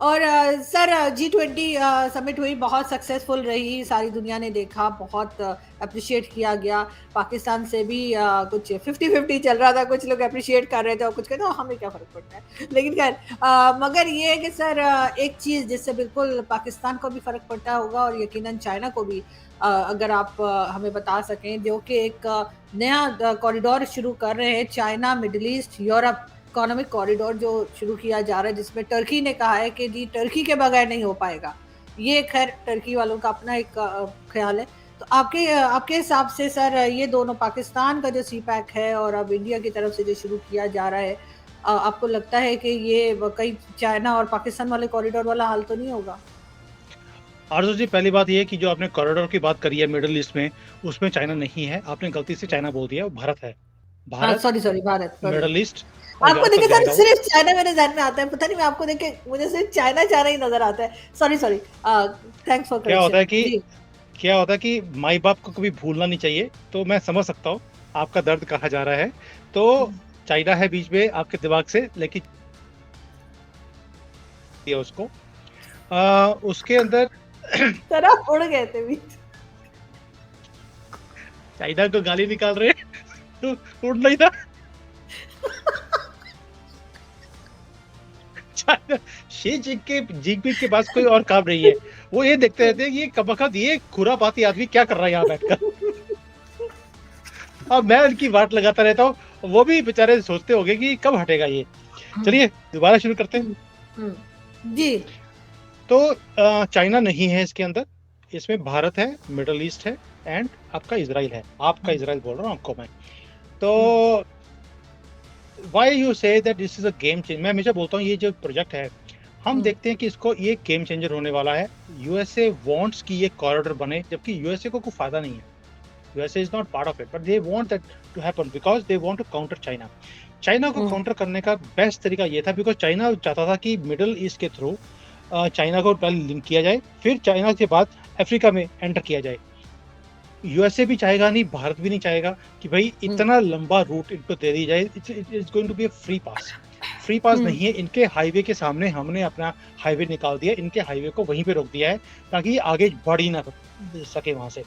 और sir G20 summit हुई, बहुत सक्सेसफुल रही, सारी दुनिया ने देखा, बहुत अप्रिशिएट किया गया। पाकिस्तान से भी कुछ 50-50 चल रहा था, कुछ लोग अप्रिशिएट कर रहे थे और कुछ कहते हमें क्या फ़र्क पड़ता है। लेकिन ख़ैर मगर ये है कि सर एक चीज़ जिससे बिल्कुल पाकिस्तान को भी फ़र्क पड़ता होगा और यकीनन चाइना को भी, अगर आप हमें बता सकें, जो कि एक नया कॉरिडोर शुरू कर रहे हैं, China, middle east, Europe economic corridor जो शुरू किया जा रहा है, जिसमें टर्की ने कहा है कि जी टर्की के बगैर नहीं हो पाएगा। ये खैर टर्की वालों का अपना एक ख्याल है। तो आपके हिसाब से सर ये दोनों, पाकिस्तान का जो सी पैक है और अब इंडिया की तरफ से जो शुरू किया जा रहा है, आपको लगता है कि ये कहीं चाइना और पाकिस्तान वाले कॉरिडोर वाला हाल तो नहीं होगा? आरज़ू जी, पहली बात ये है कि जो आपने कॉरिडोर की बात करी है मिडल ईस्ट में, उसमें चाइना नहीं है। आपने गलती से चाइना बोल दिया, वो भारत है। हाँ, Bharat, sorry Bharat, sorry. Middle east और आपको यूरोप तक देखे सर जाएगा वो। सिर्फ चाइना मेरे ज़हन में आता है, पता नहीं, मैं आपको देख के मुझे सिर्फ चाइना ही नज़र आता है। सॉरी, थैंक्स फॉर क्या होता करेक्शन। है कि जी। क्या होता है कि माई-बाप को कभी भूलना नहीं चाहिए, तो मैं समझ सकता हूँ, आपका दर्द कहाँ जा रहा है। तो हुँ। चाइना है बीच में आपके दिमाग से, लेकिन दिया उसको। उसके अंदर सर आप उड़ गए थे बीच। चाइना को गाली निकाल रहे हैं, तो उड़ नहीं था। चाइना, शी जिनपिंग के पास कोई और काम नहीं है। वो ये देखते रहते हैं कि ये कबख़त, ये खुरापाती आदमी क्या कर रहा है यहाँ बैठकर। अब मैं उनकी वाट लगाता रहता हूँ, वो भी बेचारे सोचते होंगे कि कब हटेगा ये। हुँ, चलिए दोबारा शुरू करते हैं। हुँ, हुँ। जी। तो चाइना नहीं है इसके अंदर, इसमें भारत है, मिडल ईस्ट है एंड आपका इज़राइल है। आपका हुँ, इज़राइल बोल रहा हूँ आपको मैं। तो हुँ, why you say that this is a game change, मैं हमेशा बोलता हूँ ये जो प्रोजेक्ट है, हम हुँ, देखते हैं कि इसको ये गेम चेंजर होने वाला है। यूएसए वांट्स कि ये कॉरिडोर बने, जबकि यूएसए को कोई फ़ायदा नहीं है। USA is not part of it, but they want that to happen because they want to counter China. China को हुँ, काउंटर करने का बेस्ट तरीका ये था, बिकॉज़ चाइना चाहता था कि मिडल ईस्ट के थ्रू चाइना को पहले लिंक किया जाए, फिर चाइना के बाद अफ्रीका में एंटर किया जाए। यूएसए भी चाहेगा नहीं, भारत भी नहीं चाहेगा कि भई हुँ, इतना लंबा रूट इनको दे दी जाए। It is going to be a free pass. Free pass हुँ, नहीं है, इनके हाईवे के सामने हमने अपना हाईवे निकाल दिया, इनके हाईवे को वहीं पे रोक दिया है, ताकि ये आगे बढ़ ही ना सके वहाँ से।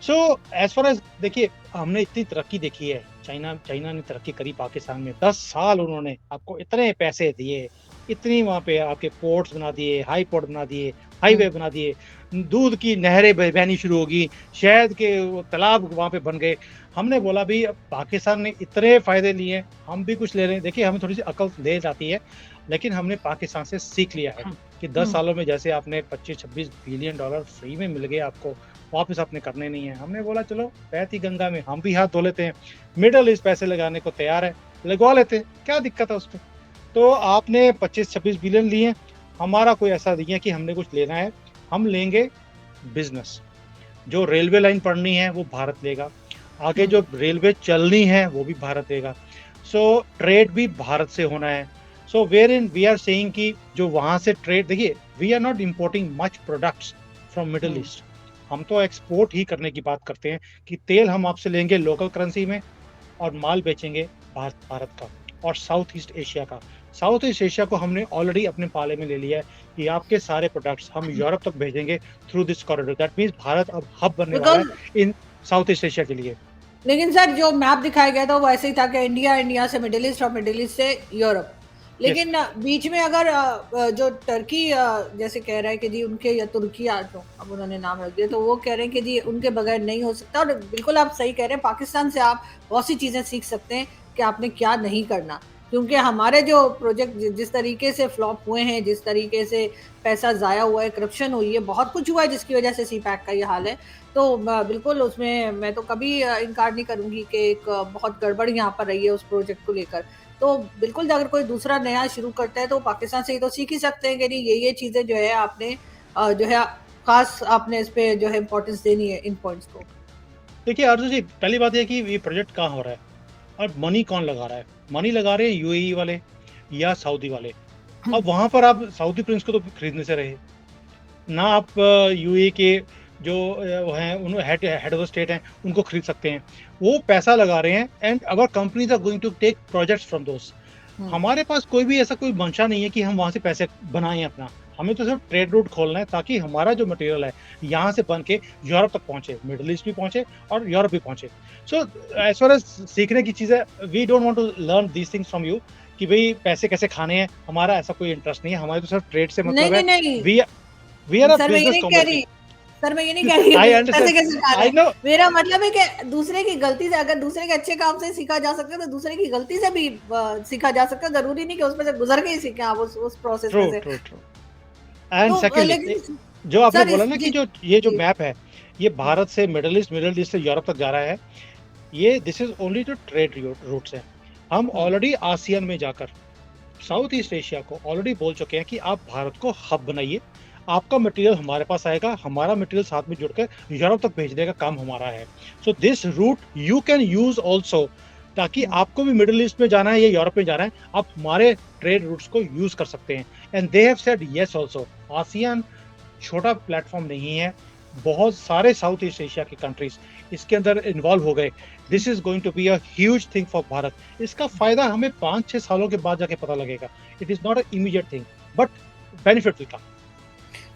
सो एज़ फार एज़ देखिए, हमने इतनी तरक्की देखी है, चाइना चाइना ने तरक्की करी पाकिस्तान में, 10 साल उन्होंने आपको इतने पैसे दिए, इतनी वहाँ पे आपके पोर्ट्स बना दिए, हाई पोर्ट बना दिए, हुँ, हाईवे बना दिए, दूध की नहरें बहनी शुरू होगी, शहद के वो तालाब वहाँ पे बन गए। हमने बोला भई अब पाकिस्तान ने इतने फ़ायदे लिए, हम भी कुछ ले रहे हैं। देखिए, हमें थोड़ी-सी अकल तेज़ आती है, लेकिन हमने पाकिस्तान से सीख लिया है हुँ, कि 10 हुँ, सालों में जैसे आपने 25-26 बिलियन डॉलर फ्री में मिल गए आपको, वापस आपने करने नहीं है। हमने बोला चलो बहती गंगा में हम भी हाथ धो लेते हैं। मिडल ईस्ट पैसे लगाने को तैयार है, लगवा लेते हैं, क्या दिक्कत है उसमें? तो आपने 25-26 बिलियन लिए, हमारा कोई ऐसा नहीं है कि हमने कुछ लेना है, हम लेंगे बिज़नेस। जो रेलवे लाइन पड़नी है वो भारत लेगा, आगे हुँ, जो रेलवे चलनी है वो भी भारत देगा। सो ट्रेड भी भारत से होना है। So wherein we are saying कि जो वहाँ से ट्रेड, देखिए, we are not importing much products from Middle hmm, East. हम तो एक्सपोर्ट ही करने की बात करते हैं कि तेल हम आपसे लेंगे लोकल करेंसी में और माल बेचेंगे भारत भारत का और साउथ ईस्ट एशिया का। साउथ ईस्ट एशिया को हमने ऑलरेडी अपने पाले में ले लिया है कि आपके सारे प्रोडक्ट्स हम यूरोप तक भेजेंगे through this corridor. That means Bharat अब हब बनने वाला है because in south east Asia के लिए। लेकिन सर जो मैप दिखाया गया था वो ऐसे ही था कि इंडिया, इंडिया से मिडिल ईस्ट और मिडिल ईस्ट से यूरोप। यस। लेकिन बीच में अगर जो टर्की जैसे कह रहा है कि जी उनके, या तुर्की, जो अब उन्होंने नाम रख दिया, तो वो कह रहे हैं कि जी उनके बगैर नहीं हो सकता। और बिल्कुल आप सही कह रहे हैं, पाकिस्तान से आप बहुत सी चीज़ें सीख सकते हैं कि आपने क्या नहीं करना। क्योंकि हमारे जो प्रोजेक्ट जिस तरीके से फ्लॉप हुए हैं, जिस तरीके से पैसा ज़ाया हुआ है, करप्शन हुई है, बहुत कुछ हुआ है जिसकी वजह से सी पैक का ये हाल है। तो बिल्कुल उसमें मैं तो कभी इनकार नहीं करूँगी कि एक बहुत गड़बड़ यहाँ पर रही है उस प्रोजेक्ट को लेकर। तो बिल्कुल अगर कोई दूसरा नया शुरू करता है तो पाकिस्तान से ये तो सीख ही सकते हैं कि नहीं ये चीज़ें जो है आपने जो है ख़ास आपने इस पे जो है इम्पोर्टेंस देनी है इन पॉइंट्स को। देखिए अर्जुन जी, पहली बात ये है कि ये प्रोजेक्ट कहाँ हो रहा है और मनी कौन लगा रहा है? मनी लगा रहे हैं यूएई वाले या सऊदी वाले। हुँ, अब वहाँ पर आप सऊदी प्रिंस को तो खरीदने से रहे। ना आप यूएई के जो वो हैं उन हेड ऑफ द स्टेट हैं, उनको खरीद सकते हैं। वो पैसा लगा रहे हैं and our companies are going to take projects from those. हुँ, हमारे पास कोई भी ऐसा कोई मंशा नहीं है कि हम वहाँ से पैसे बनाएँ अपना। हमें तो सिर्फ ट्रेड रूट खोलना है ताकि हमारा जो मटेरियल है यहाँ से बन के यूरोप तक पहुंचे, मिडिल ईस्ट भी पहुंचे और यूरोप भी पहुंचे। सो एज फार एज सीखने की चीज़ है, we don't want to learn these things from you कि भाई पैसे कैसे खाने हैं, हमारा ऐसा कोई इंटरेस्ट नहीं है, हमारे तो सिर्फ ट्रेड से नहीं मतलब है। नहीं नहीं we we are a sir, मैं ये बिजनेस नहीं कह कम्युनिटी। रही। सर, मैं ये नहीं कह रही आई कि पैसे अंडरस्टैंड, कैसे खा रहे आई हैं। नो। मेरा मतलब है कि दूसरे की गलती से, अगर दूसरे के अच्छे काम से सीखा जा सकता है, तो दूसरे की गलती से भी सीखा जा सकता है। जरूरी नहीं कि उसमें से गुजर के ही सीखें आप उस प्रोसेस ट्रू में से। True true. एंड तो सेकेंडली, लेकिन जो आपने सर बोला इस ना कि जी जो ये जो जी मैप है, ये भारत से मिडिल ईस्ट से यूरोप तक जा रहा है, ये this is only two trade routes है। हम हम्म ऑलरेडी आसियान में जाकर साउथ ईस्ट एशिया को ऑलरेडी बोल चुके हैं कि आप भारत को हब बनाइए, आपका मटेरियल हमारे पास आएगा, हमारा मटेरियल साथ में जुड़कर यूरोप तक भेजने का काम हमारा है। So this route you can use also, ताकि हम्म आपको भी मिडिल ईस्ट में जाना है या यूरोप में जाना है, आप हमारे ट्रेड रूट्स को यूज कर सकते हैं। And they have said yes also. ASEAN छोटा प्लेटफॉर्म नहीं है, बहुत सारे साउथ ईस्ट एशिया के कंट्रीज इसके अंदर इन्वॉल्व हो गए। This is going to be a huge thing for Bharat. इसका फायदा हमें 5-6 सालों के बाद जाके पता लगेगा। It is not a immediate thing, but benefit will come.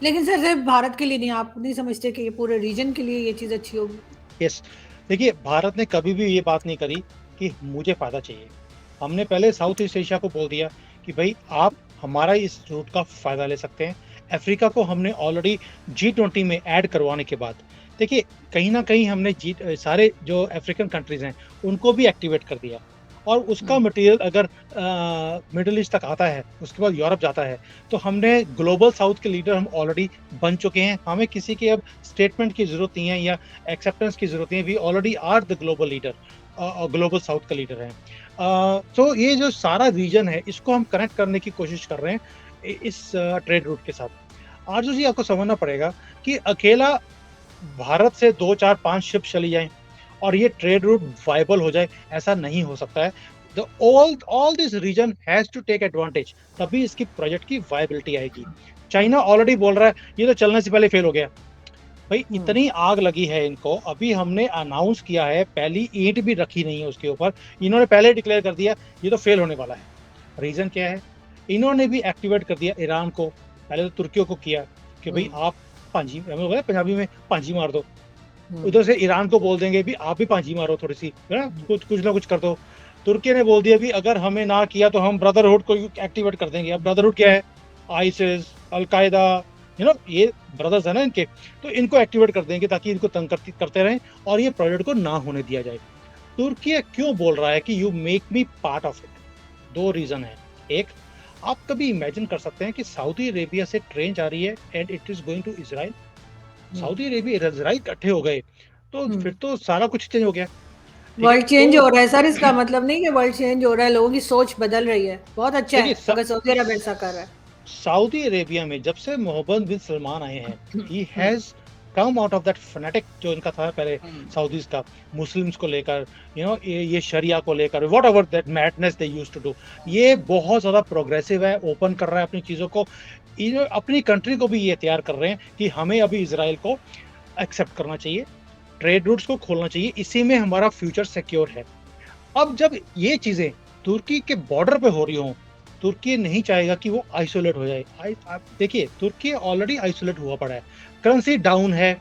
लेकिन सर, सिर्फ भारत के लिए नहीं, आप नहीं समझते कि ये पूरे रीजन के लिए ये चीज अच्छी होगी? यस, देखिए भारत ने कभी भी ये बात नहीं करी कि मुझे फायदा चाहिए। हमने पहले साउथ ईस्ट एशिया को बोल दिया कि भाई आप हमारा इस रूट का फायदा ले सकते हैं। अफ्रीका को हमने ऑलरेडी G20 में ऐड करवाने के बाद, देखिए कहीं ना कहीं हमने जी सारे जो अफ्रीकन कंट्रीज हैं उनको भी एक्टिवेट कर दिया। और उसका हम्म मटेरियल अगर मिडिल ईस्ट तक आता है, उसके बाद यूरोप जाता है, तो हमने ग्लोबल साउथ के लीडर हम ऑलरेडी बन चुके हैं। हमें किसी के अब स्टेटमेंट की जरूरत नहीं है या एक्सेप्टेंस की जरूरत नहीं है। We already are the global leader, global south का लीडर है। तो ये जो सारा रीजन है इसको हम कनेक्ट करने की कोशिश कर रहे हैं इस ट्रेड रूट के साथ। आरजू जी, आपको समझना पड़ेगा कि अकेला भारत से 2-4-5 शिप चली जाएं और ये ट्रेड रूट वायबल हो जाए, ऐसा नहीं हो सकता है। The all this region has to take advantage, तभी इसकी प्रोजेक्ट की वायबिलिटी आएगी। चाइना ऑलरेडी बोल रहा है ये तो चलने से पहले फेल हो गया। भाई हम्म इतनी आग लगी है इनको, अभी हमने अनाउंस किया है, पहली ईंट भी रखी नहीं है उसके ऊपर, इन्होंने पहले डिक्लेयर कर दिया ये तो फेल होने वाला है। रीजन क्या है? इन्होंने भी एक्टिवेट कर दिया ईरान को, पहले तो तुर्कियों को किया कि भाई हम्म आप पांजी, हमें बोला पंजाबी में पांजी मार दो। हम्म उधर से ईरान को बोल देंगे भी आप भी पांजी मारो थोड़ी सी, है ना, कुछ कुछ ना कुछ कर दो। तुर्की ने बोल दिया भी अगर हमें ना किया तो हम ब्रदरहुड को एक्टिवेट कर देंगे। अब ब्रदरहुड क्या है? आईसिस, अलकायदा, ये ब्रदर्स है ना इनके, तो इनको एक्टिवेट कर देंगे ताकि इनको तंग करते रहें और ये प्रोजेक्ट को ना होने दिया जाए। तुर्की क्यों बोल रहा है कि you make me part of it? दो रीजन है। एक, आप कभी इमेजिन कर सकते हैं कि सऊदी अरेबिया से ट्रेन जा रही है and it is going to Israel. Hmm Saudi Arabia Israel इकट्ठे हो गए तो हम्म फिर तो सारा कुछ चेंज हो गया। ठीक है, वर्ल्ड चेंज तो हो रहा है सर, इसका मतलब नहीं कि वर्ल्ड चेंज हो रहा है, लोगों की सोच बदल रही है। बहुत अच्छा देखिए है अगर सऊदी अरब ऐसा कर रहा है। सऊदी अरेबिया में जब से मोहम्मद बिन सलमान आए हैं, he hmm has come out of that fanatic जो इनका था पहले हम्म सऊदीज का, मुस्लिम्स को लेकर, ये शरिया को लेकर, whatever that madness they used to do. ये बहुत ज्यादा प्रोग्रेसिव है, ओपन कर रहा है अपनी चीजों को। अपनी कंट्री को भी ये तैयार कर रहे हैं कि हमें अभी इसराइल को एक्सेप्ट करना चाहिए, ट्रेड रूट्स को खोलना चाहिए, इसी में हमारा फ्यूचर सिक्योर है। अब जब ये चीजें तुर्की के बॉर्डर पे हो रही हों, तुर्की नहीं चाहेगा कि वो आइसोलेट हो जाए। आप देखिए तुर्की ऑलरेडी आइसोलेट हुआ पड़ा है, करेंसी डाउन है,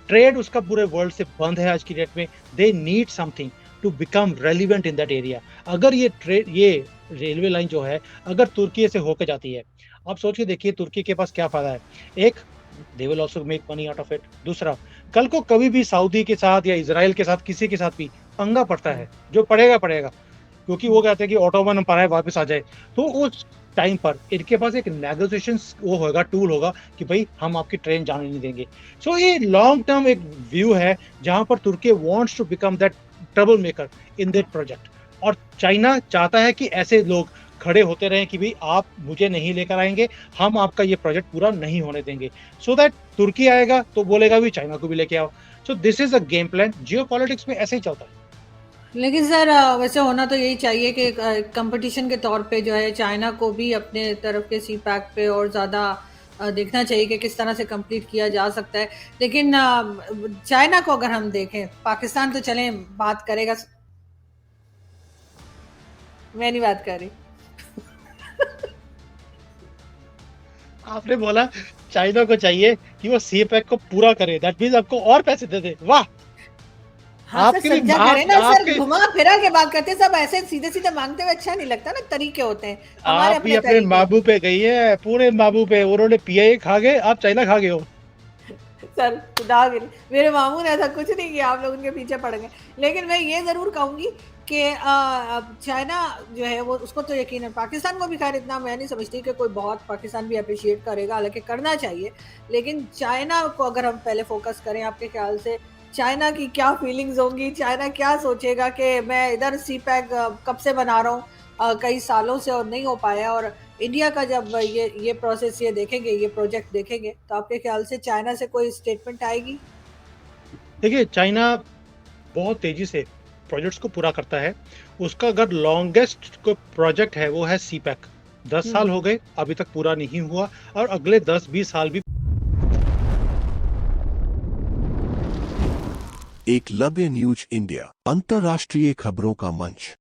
ट्रेड उसका पूरे वर्ल्ड से बंद है आज की डेट में। They need something to become relevant in that area. अगर ये रेलवे लाइन जो है अगर तुर्की से होकर जाती है, आप सोच के देखिए तुर्की के पास क्या फायदा है। एक, they will also make money out of it. दूसरा, कल को कभी भी सऊदी के साथ या इसराइल के साथ किसी के साथ भी पंगा पड़ता है, जो पड़ेगा पड़ेगा, क्योंकि वो कहते हैं कि ऑटोमन एम्पायर वापस आ जाए, तो उस टाइम पर इनके पास एक नेगोशिएशन वो होगा, टूल होगा कि भाई हम आपकी ट्रेन जाने नहीं देंगे। सो ये लॉन्ग टर्म एक व्यू है जहां पर Turkey wants to become that trouble maker in that project. और चाइना चाहता है कि ऐसे लोग खड़े होते रहें कि भाई आप मुझे नहीं लेकर आएंगे, हम आपका ये प्रोजेक्ट पूरा नहीं होने देंगे। सो दैट तुर्की आएगा तो बोलेगा भी चाइना को भी लेके आओ। So this is a game plan. Jio politics में ऐसे ही चलता है। लेकिन सर, वैसे होना तो यही चाहिए कि कंपटीशन के तौर पे जो है चाइना को भी अपने तरफ के सी पैक पे और ज़्यादा देखना चाहिए कि किस तरह से कंप्लीट किया जा सकता है। लेकिन चाइना को अगर हम देखें, पाकिस्तान तो चलें बात करेगा। मैं नहीं बात कर रही। आपने बोला चाइना को चाहिए कि वो सी पैक को पूरा करे, दैट मीन्स आपको और पैसे दे दे। वाह! हाँ सर, आपके भी समझा आप करें ना सर, आपके घुमा-फिरा के बात करते हैं, सब ऐसे सीधे-सीधे माँगते हुए अच्छा नहीं लगता ना, तरीके होते हैं, हमारे आप भी अपने अपने तरीके हैं। मामू पे गई हैं, पूरे मामू पे। उन्होंने पीआईए खा गए, आप चाइना खा गए हो। सर खुदा के लिए, मेरे मामू ने ऐसा कुछ नहीं किया, आप लोग उनके पीछे पड़ गए। लेकिन मैं ये ज़रूर कहूँगी कि अब चाइना जो है वो उसको तो यकीनन, पाकिस्तान को भी ख़ैर इतना मैं नहीं समझती कि कोई बहुत पाकिस्तान भी एप्रिशिएट करेगा, हालाँकि करना चाहिए। लेकिन चाइना को अगर हम पहले फ़ोकस करें, आपके ख़्याल से चाइना की क्या फीलिंग्स होंगी? चाइना क्या सोचेगा कि मैं इधर सी पैक कब से बना रहा हूँ, कई सालों से और नहीं हो पाया, और इंडिया का जब ये प्रोसेस ये देखेंगे, ये प्रोजेक्ट देखेंगे, तो आपके ख्याल से चाइना से कोई स्टेटमेंट आएगी? देखिए, चाइना बहुत तेज़ी से प्रोजेक्ट्स को पूरा करता है। उसका अगर लॉन्गेस्ट कोई प्रोजेक्ट है, वो है सी पैक। 10 साल हुँ। हो गए, अभी तक पूरा नहीं हुआ और अगले 10-20 साल भी। एकलव्य न्यूज इंडिया, अंतर्राष्ट्रीय खबरों का मंच।